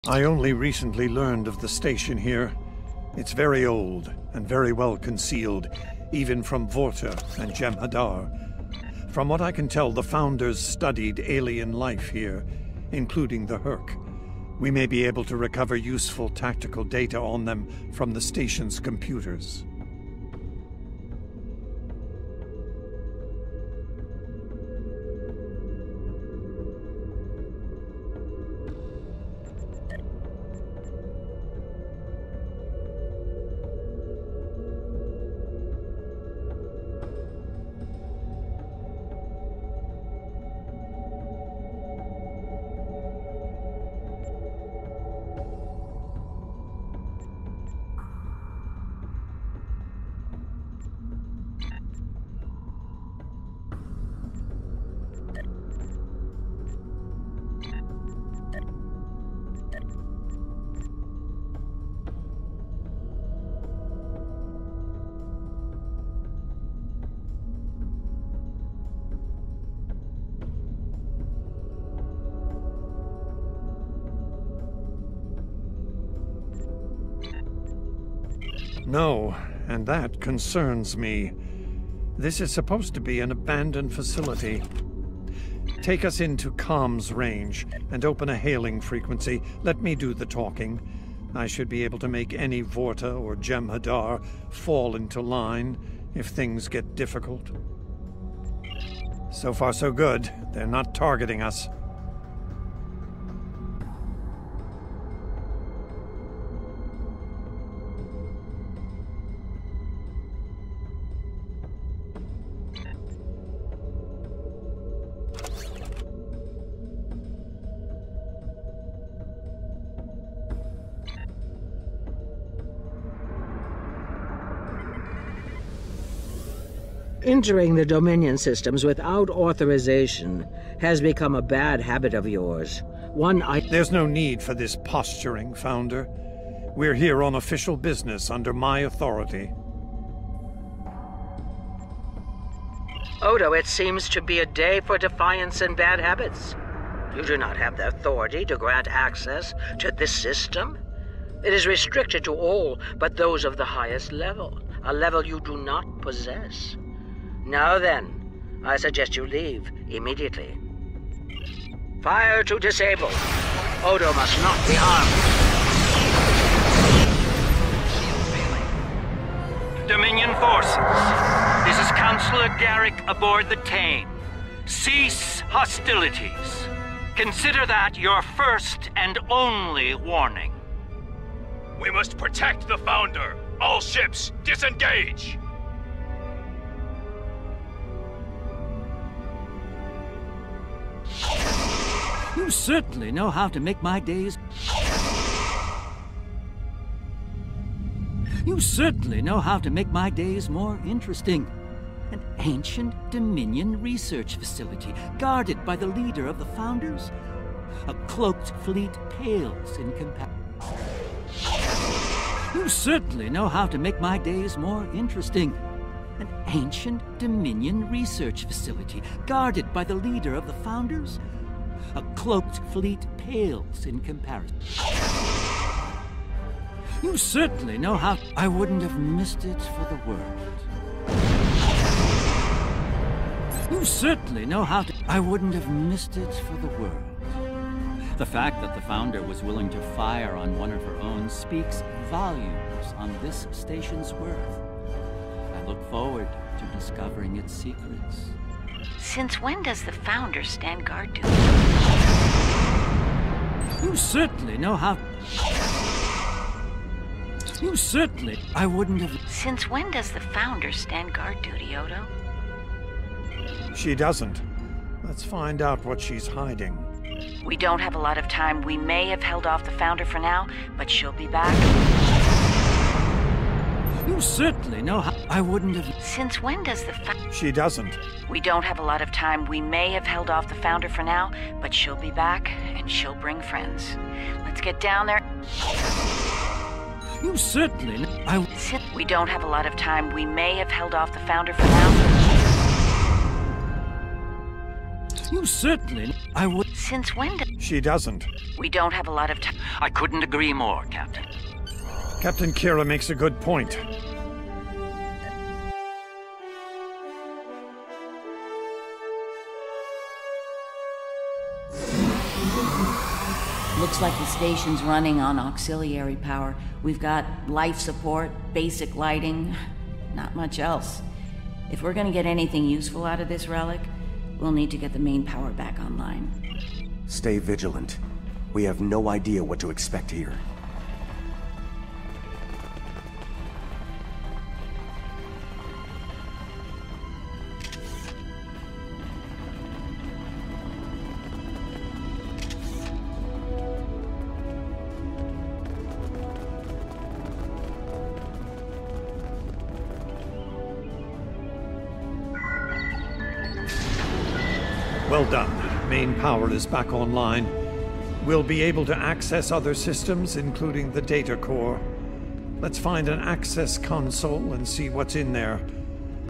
I only recently learned of the station here. It's very old and very well concealed, even from Vorta and Jem'Hadar. From what I can tell, the Founders studied alien life here, including the Herc. We may be able to recover useful tactical data on them from the station's computers. No, and that concerns me. This is supposed to be an abandoned facility. Take us into comms range and open a hailing frequency. Let me do the talking. I should be able to make any Vorta or Jem'Hadar fall into line if things get difficult. So far so good. They're not targeting us. Entering the Dominion systems without authorization has become a bad habit of yours. There's no need for this posturing, Founder. We're here on official business under my authority. Odo, it seems to be a day for defiance and bad habits. You do not have the authority to grant access to this system. It is restricted to all but those of the highest level, a level you do not possess. Now then, I suggest you leave immediately. Fire to disable. Odo must not be harmed. Dominion forces, this is Counselor Garrick aboard the Tane. Cease hostilities. Consider that your first and only warning. We must protect the Founder. All ships, disengage! You certainly know how to make my days... You certainly know how to make my days more interesting. An ancient Dominion research facility, guarded by the leader of the Founders. A cloaked fleet pales in comparison. You certainly know how to make my days more interesting. An ancient Dominion research facility, guarded by the leader of the Founders. A cloaked fleet pales in comparison. You certainly know how... I wouldn't have missed it for the world. You certainly know how to... I wouldn't have missed it for the world. The fact that the Founder was willing to fire on one of her own speaks volumes on this station's worth. I look forward to discovering its secrets. Since when does the Founder stand guard duty? You certainly know how... You certainly... I wouldn't have... Since when does the Founder stand guard duty, Odo? She doesn't. Let's find out what she's hiding. We don't have a lot of time. We may have held off the Founder for now, but she'll be back. You certainly know how... I wouldn't have... Since when does the She doesn't. We don't have a lot of time. We may have held off the Founder for now, but she'll be back, and she'll bring friends. Let's get down there. You certainly know... We don't have a lot of time. We may have held off the Founder for now. You certainly... I would... Since when She doesn't. We don't have a lot of time. I couldn't agree more, Captain. Captain Kira makes a good point. Looks like the station's running on auxiliary power. We've got life support, basic lighting, not much else. If we're gonna get anything useful out of this relic, we'll need to get the main power back online. Stay vigilant. We have no idea what to expect here. Well done. Main power is back online. We'll be able to access other systems, including the data core. Let's find an access console and see what's in there.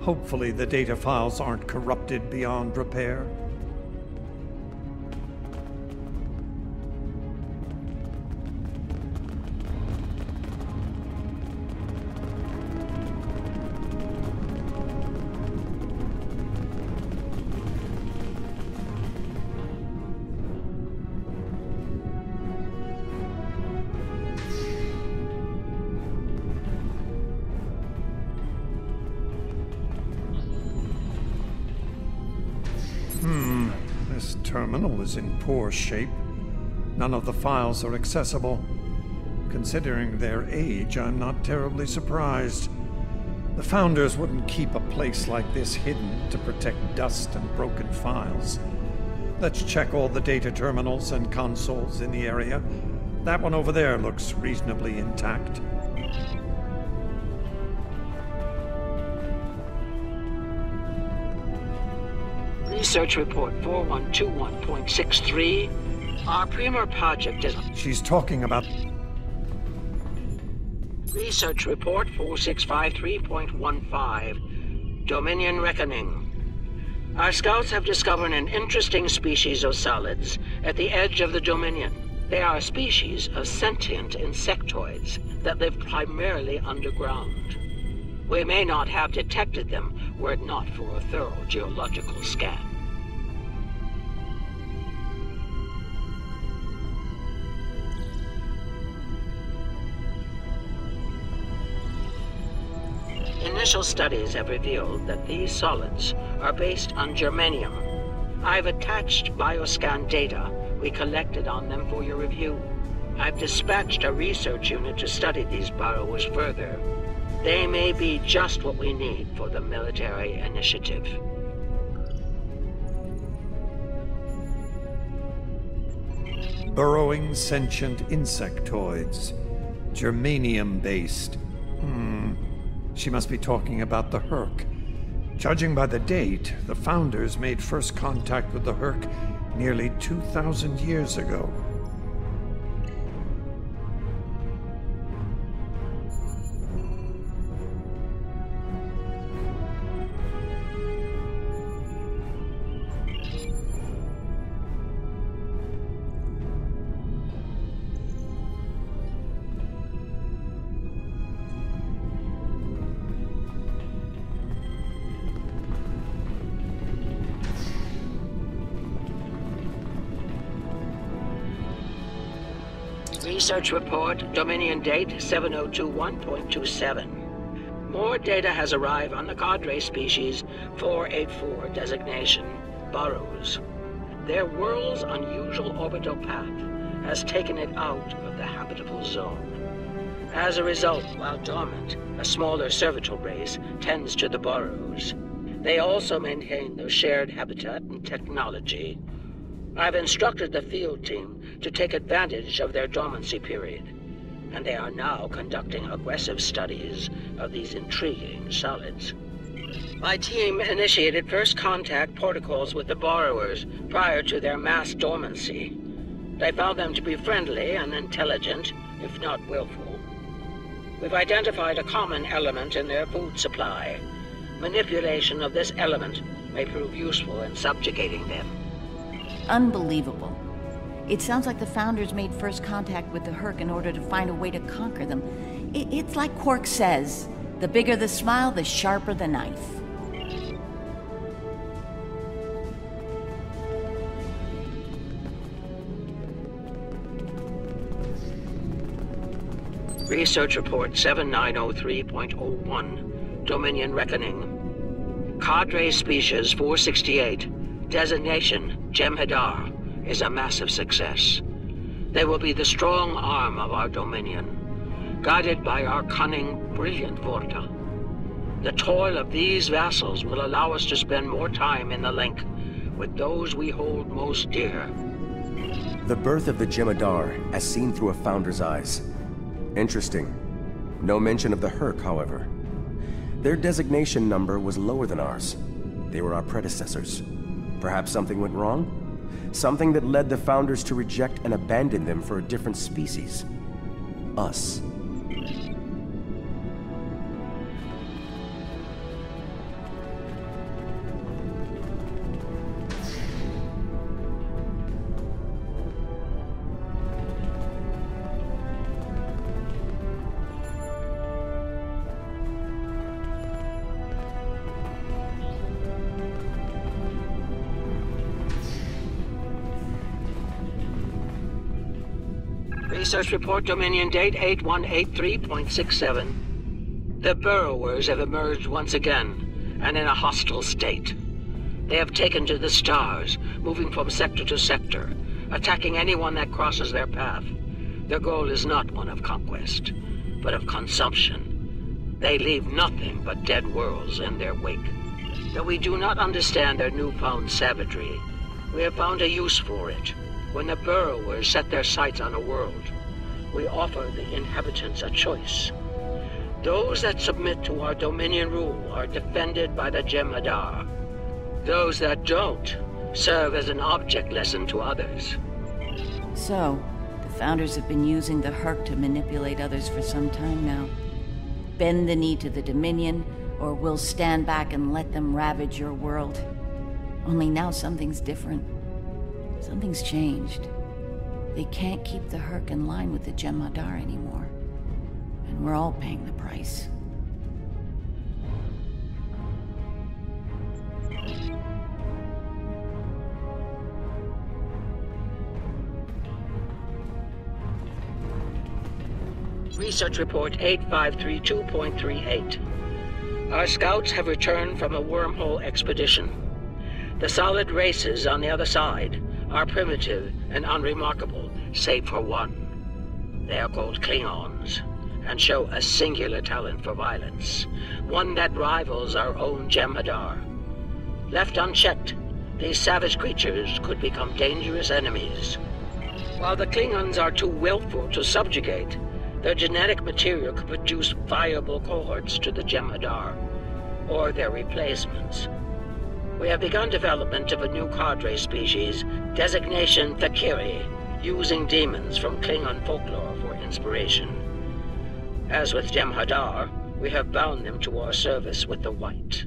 Hopefully the data files aren't corrupted beyond repair. This terminal is in poor shape. None of the files are accessible. Considering their age, I'm not terribly surprised. The Founders wouldn't keep a place like this hidden to protect dust and broken files. Let's check all the data terminals and consoles in the area. That one over there looks reasonably intact. Research report 4121.63. Our premier project is... She's talking about... Research report 4653.15. Dominion Reckoning. Our scouts have discovered an interesting species of solids at the edge of the Dominion. They are a species of sentient insectoids that live primarily underground. We may not have detected them were it not for a thorough geological scan. Initial studies have revealed that these solids are based on germanium. I've attached bioscan data we collected on them for your review. I've dispatched a research unit to study these burrows further. They may be just what we need for the military initiative. Burrowing sentient insectoids. Germanium-based. She must be talking about the Herc. Judging by the date, the Founders made first contact with the Herc nearly 2,000 years ago. Research report, Dominion date 7021.27. More data has arrived on the cadre species 484 designation, burrows. Their world's unusual orbital path has taken it out of the habitable zone. As a result, while dormant, a smaller cervital race tends to the burrows. They also maintain their shared habitat and technology. I've instructed the field team to take advantage of their dormancy period, and they are now conducting aggressive studies of these intriguing solids. My team initiated first contact protocols with the borrowers prior to their mass dormancy. They found them to be friendly and intelligent, if not willful. We've identified a common element in their food supply. Manipulation of this element may prove useful in subjugating them. Unbelievable. It sounds like the Founders made first contact with the Herc in order to find a way to conquer them. It's like Quark says, the bigger the smile, the sharper the knife. Research Report 7903.01, Dominion Reckoning. Cadre Species 468, designation Jem'Hadar, is a massive success. They will be the strong arm of our Dominion, guided by our cunning, brilliant Vorta. The toil of these vassals will allow us to spend more time in the link with those we hold most dear. The birth of the Jem'Hadar, as seen through a Founder's eyes. Interesting. No mention of the Herc, however. Their designation number was lower than ours. They were our predecessors. Perhaps something went wrong? Something that led the Founders to reject and abandon them for a different species. Us. Research Report Dominion Date 8183.67. The Burrowers have emerged once again, and in a hostile state. They have taken to the stars, moving from sector to sector, attacking anyone that crosses their path. Their goal is not one of conquest, but of consumption. They leave nothing but dead worlds in their wake. Though we do not understand their newfound savagery, we have found a use for it. When the Burrowers set their sights on a world, we offer the inhabitants a choice. Those that submit to our Dominion rule are defended by the Jem'Hadar. Those that don't serve as an object lesson to others. So, the Founders have been using the Herc to manipulate others for some time now. Bend the knee to the Dominion, or we'll stand back and let them ravage your world. Only now something's different. Something's changed. They can't keep the Herc in line with the Jem'Hadar anymore. And we're all paying the price. Research Report 8532.38. Our scouts have returned from a wormhole expedition. The solid races on the other side are primitive and unremarkable, save for one. They are called Klingons, and show a singular talent for violence, one that rivals our own Jem'Hadar. Left unchecked, these savage creatures could become dangerous enemies. While the Klingons are too willful to subjugate, their genetic material could produce viable cohorts to the Jem'Hadar, or their replacements. We have begun development of a new cadre species, designation Thakiri, using demons from Klingon folklore for inspiration. As with Jem'Hadar, we have bound them to our service with the White.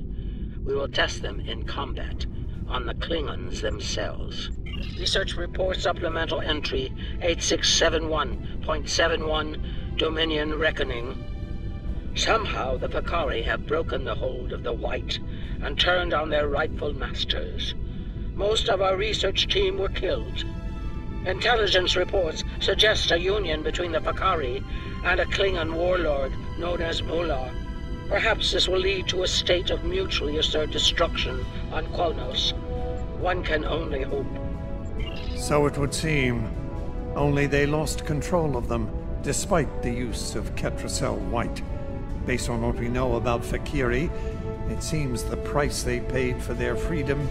We will test them in combat on the Klingons themselves. Research Report Supplemental Entry 8671.71, Dominion Reckoning. Somehow the Vakari have broken the hold of the White and turned on their rightful masters. Most of our research team were killed. Intelligence reports suggest a union between the Vakari and a Klingon warlord known as Mullah. Perhaps this will lead to a state of mutually assured destruction on Qualnos. One can only hope. So it would seem. Only they lost control of them, despite the use of Ketracel White. Based on what we know about Thakiri, it seems the price they paid for their freedom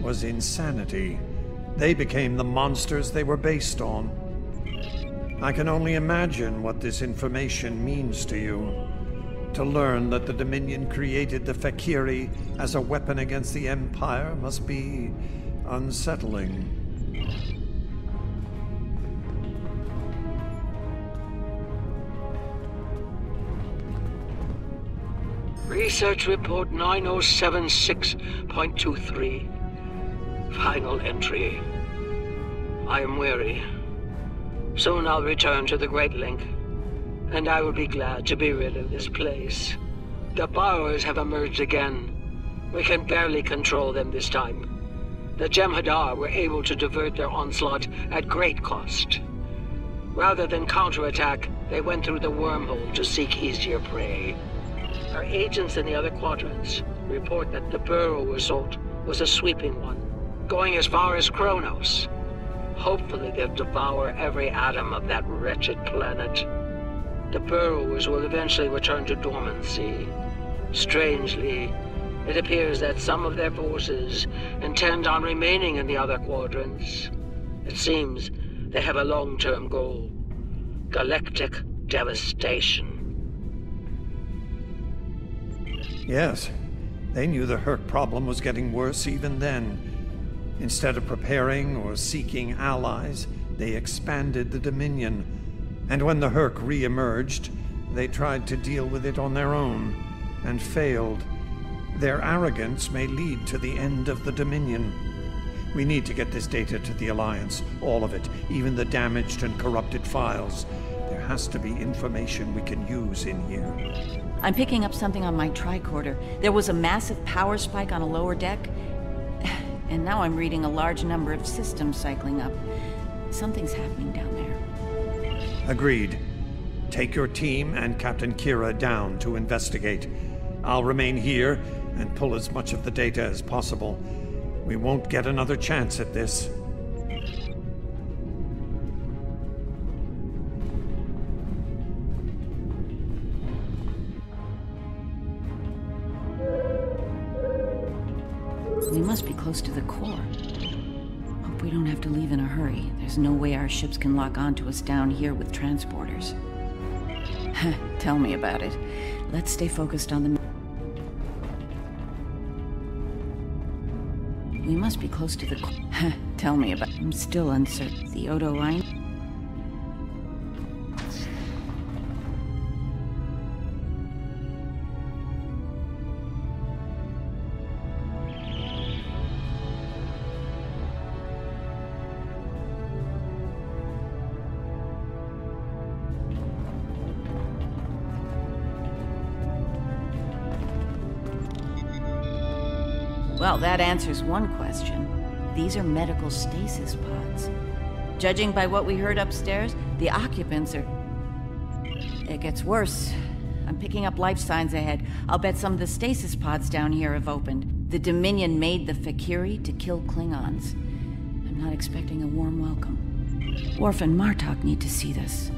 was insanity. They became the monsters they were based on. I can only imagine what this information means to you. To learn that the Dominion created the Thakiri as a weapon against the Empire must be unsettling. Research Report 9076.23. Final entry. I am weary. Soon I'll return to the Great Link, and I will be glad to be rid of this place. The borrowers have emerged again. We can barely control them this time. The Jem'Hadar were able to divert their onslaught at great cost. Rather than counterattack, they went through the wormhole to seek easier prey. Our agents in the other quadrants report that the burrow assault was a sweeping one, going as far as Kronos. Hopefully they'll devour every atom of that wretched planet. The burrowers will eventually return to dormancy. Strangely, it appears that some of their forces intend on remaining in the other quadrants. It seems they have a long-term goal: galactic devastation. Yes, they knew the Herc problem was getting worse even then. Instead of preparing or seeking allies, they expanded the Dominion. And when the Herc re-emerged, they tried to deal with it on their own, and failed. Their arrogance may lead to the end of the Dominion. We need to get this data to the Alliance, all of it, even the damaged and corrupted files. There has to be information we can use in here. I'm picking up something on my tricorder. There was a massive power spike on a lower deck, and now I'm reading a large number of systems cycling up. Something's happening down there. Agreed. Take your team and Captain Kira down to investigate. I'll remain here and pull as much of the data as possible. We won't get another chance at this. We must be close to the core. Hope we don't have to leave in a hurry. There's no way our ships can lock onto us down here with transporters. Tell me about it. Let's stay focused on the... We must be close to the core. Tell me about... I'm still uncertain. The Odo line? Well, that answers one question. These are medical stasis pods. Judging by what we heard upstairs, the occupants are... It gets worse. I'm picking up life signs ahead. I'll bet some of the stasis pods down here have opened. The Dominion made the Fakiri to kill Klingons. I'm not expecting a warm welcome. Worf and Martok need to see this.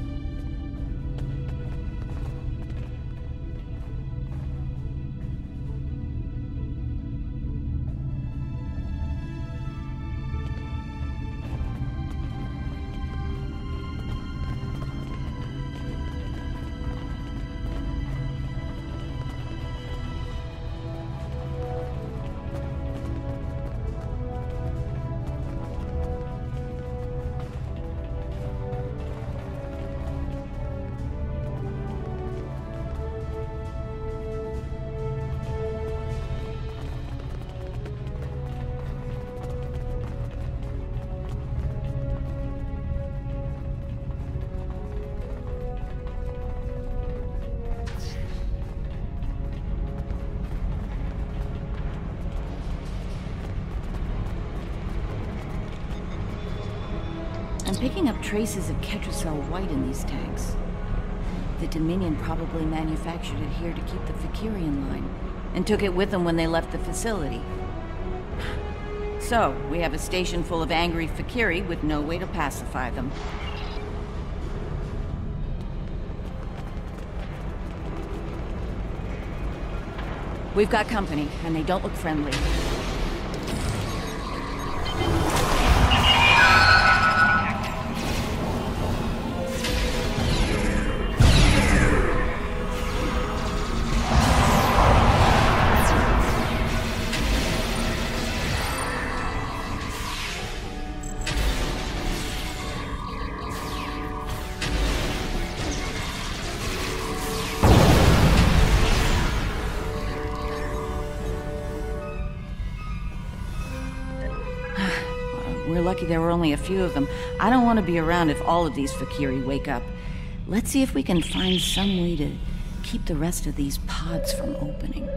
I'm picking up traces of Ketracel White in these tanks. The Dominion probably manufactured it here to keep the Fakiri in line, and took it with them when they left the facility. So, we have a station full of angry Fakiri with no way to pacify them. We've got company, and they don't look friendly. lucky there were only a few of them. I don't want to be around if all of these Fakiri wake up. Let's see if we can find some way to keep the rest of these pods from opening.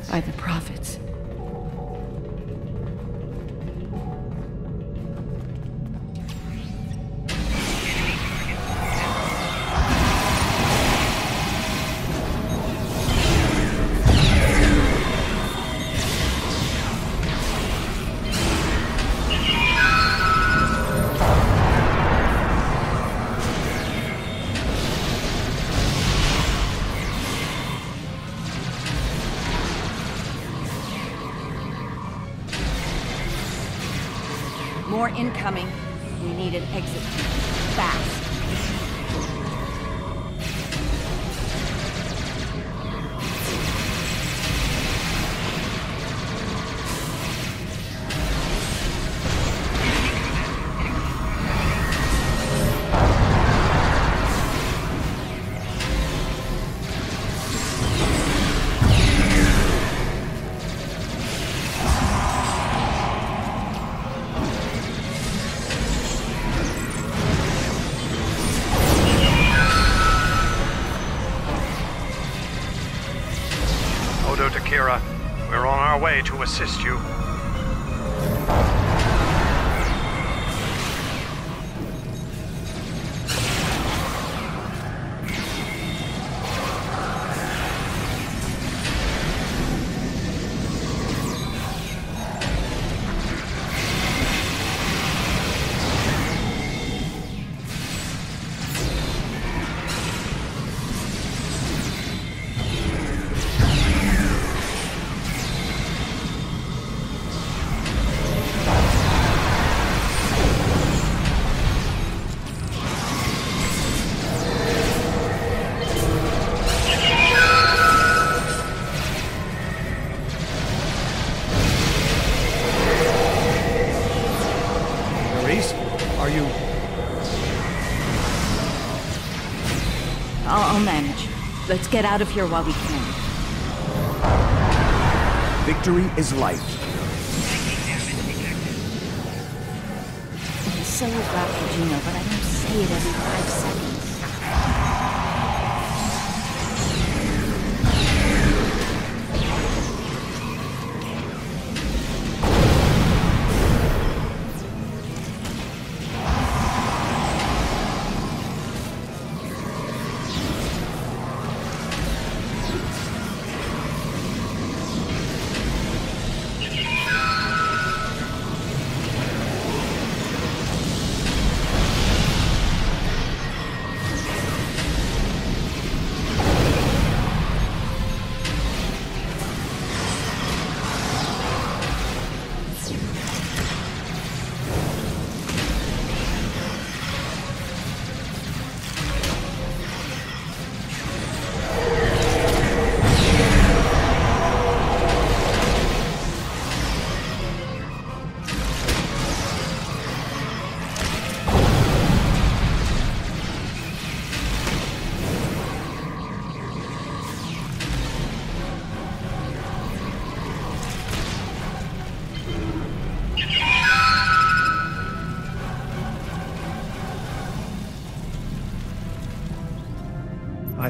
By the prophets. More incoming. We need an exit. Fast. Ytijara, we're on our way to assist you. I'll manage. Let's get out of here while we can. Victory is life. It's so rapid, you know, but I don't say it every 5 seconds.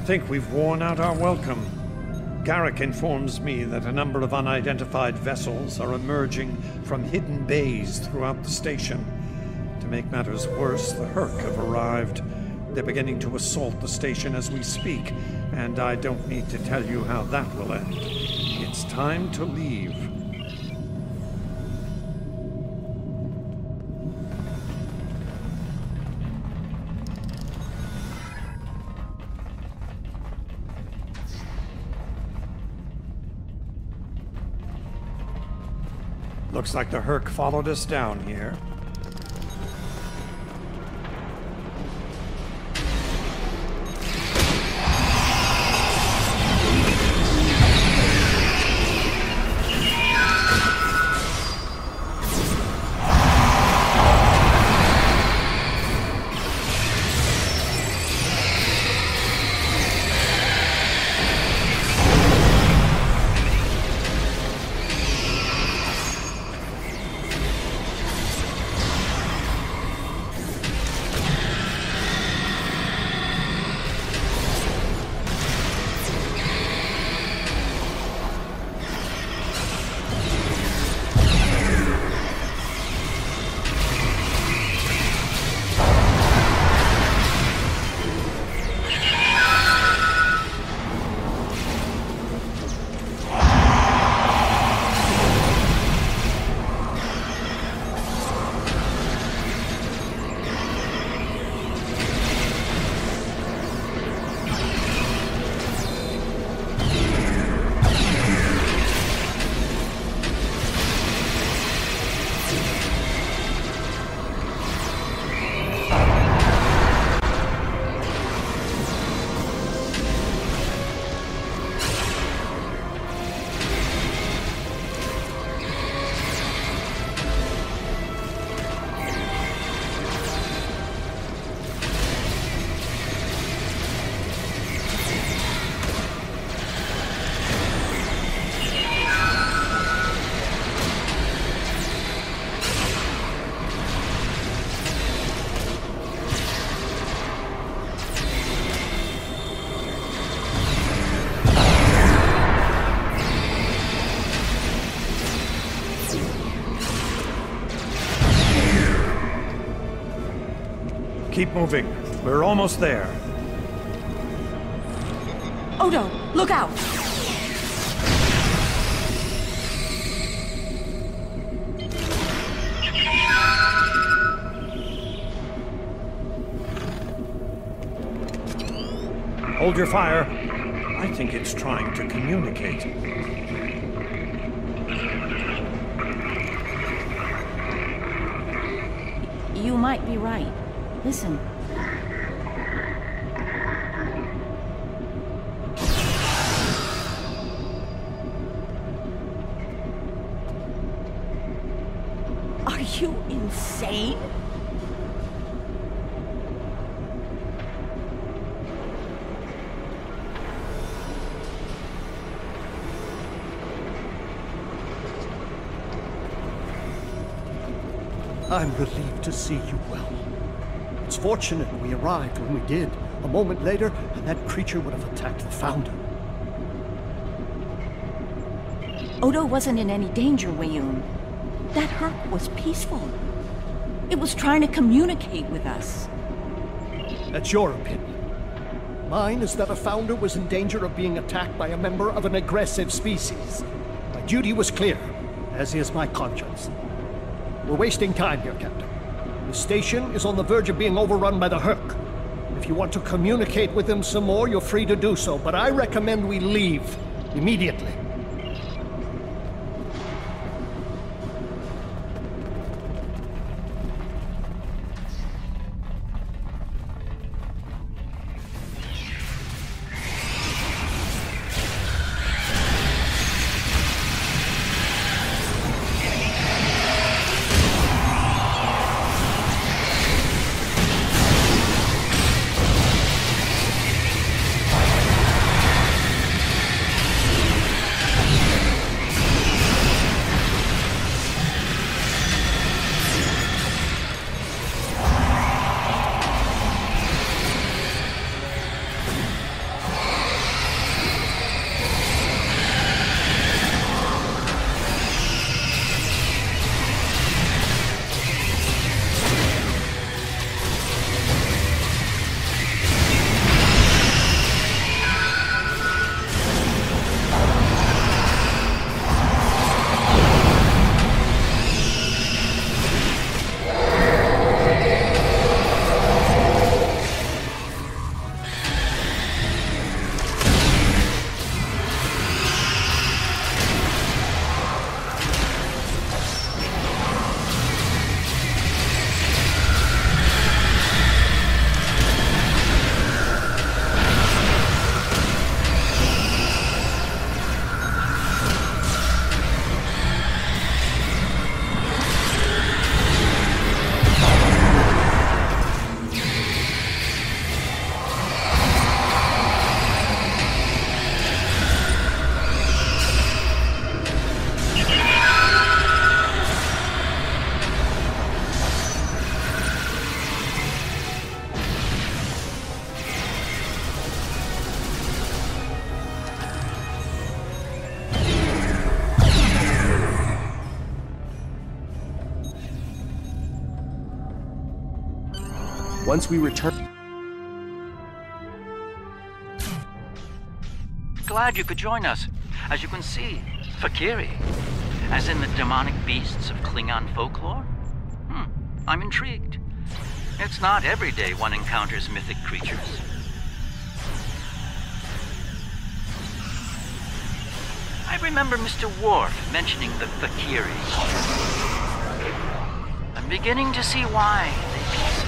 think we've worn out our welcome. Garrick informs me that a number of unidentified vessels are emerging from hidden bays throughout the station. To make matters worse, the Herc have arrived. They're beginning to assault the station as we speak, and I don't need to tell you how that will end. It's time to leave. Looks like the Herc followed us down here. Keep moving. We're almost there. Odo, look out! Hold your fire. I think it's trying to communicate. You might be right. Listen. Are you insane? I'm relieved to see you well. It's fortunate we arrived when we did. A moment later, and that creature would have attacked the Founder. Odo wasn't in any danger, Wayun. That Herc was peaceful. It was trying to communicate with us. That's your opinion. Mine is that a Founder was in danger of being attacked by a member of an aggressive species. My duty was clear, as is my conscience. We're wasting time here, Captain. The station is on the verge of being overrun by the Herc. If you want to communicate with them some more, you're free to do so, but I recommend we leave immediately. Once we return... Glad you could join us. As you can see, Fakiri, as in the demonic beasts of Klingon folklore. I'm intrigued. It's not every day one encounters mythic creatures. I remember Mr. Worf mentioning the Fakiri. I'm beginning to see why they peace.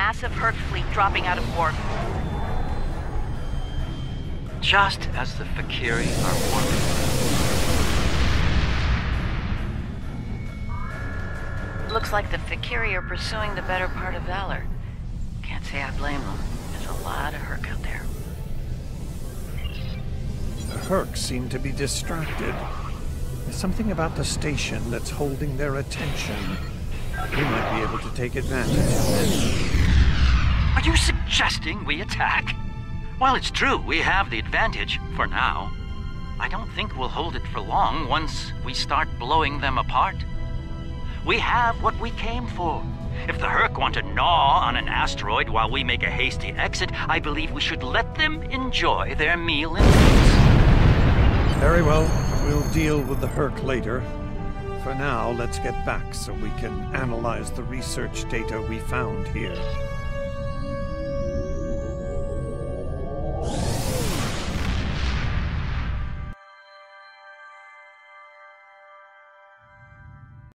massive Herc fleet dropping out of vorgon. Just as the Fakiri are warning. Looks like the Fakiri are pursuing the better part of Valor. Can't say I blame them. There's a lot of Herc out there. The Herc seem to be distracted. There's something about the station that's holding their attention. We might be able to take advantage of this. Are you suggesting we attack? While it's true we have the advantage, for now, I don't think we'll hold it for long once we start blowing them apart. We have what we came for. If the Herc want to gnaw on an asteroid while we make a hasty exit, I believe we should let them enjoy their meal in peace. Very well. We'll deal with the Herc later. For now, let's get back so we can analyze the research data we found here.